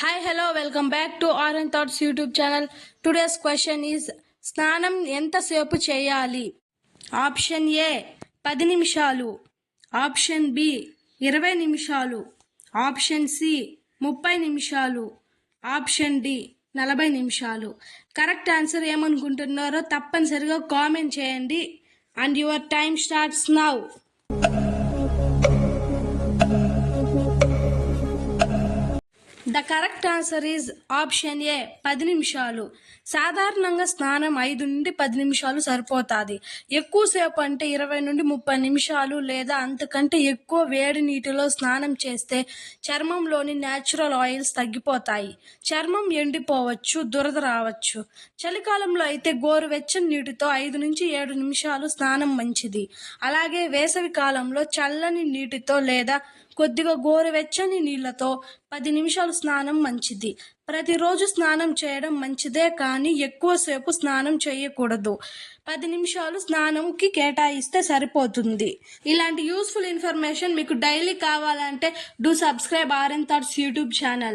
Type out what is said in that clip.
Hi, hello, welcome back to Orange Thoughts YouTube channel. Today's question is స్నానం ఎంతసేపు చేయాలి? Option A 10 నిమిషాలు, option B 20 నిమిషాలు, option C 30 నిమిషాలు, ఆప్షన్ డి 40 నిమిషాలు. కరెక్ట్ ఆన్సర్ ఏమనుకుంటున్నారో తప్పనిసరిగా కామెంట్ చేయండి. And your time starts now. The correct answer is option A 10 నిమిషాలు. సాధారణంగా స్నానం 5 నుండి 10 నిమిషాలు సరిపోతుంది. ఎక్కువసేపు అంటే 20 నుండి 30 నిమిషాలు లేదా అంతకంటే ఎక్కువ వేడి నీటిలో స్నానం చేస్తే చర్మంలోని న్యాచురల్ ఆయిల్స్ తగ్గిపోతాయి, చర్మం ఎండిపోవచ్చు, దురద రావచ్చు. చలికాలంలో అయితే గోరువెచ్చని నీటితో 5 నుంచి 7 నిమిషాలు స్నానం మంచిది. అలాగే వేసవి కాలంలో చల్లని నీటితో లేదా కొద్దిగా గోరువెచ్చని నీళ్లతో 10 నిమిషాలు స్నానం మంచిది. ప్రతిరోజు స్నానం చేయడం మంచిదే, కానీ ఎక్కువసేపు స్నానం చేయకూడదు. 10 నిమిషాలు స్నానంకి కేటాయిస్తే సరిపోతుంది. ఇలాంటి యూస్ఫుల్ ఇన్ఫర్మేషన్ మీకు డైలీ కావాలంటే do subscribe RN thoughts YouTube channel.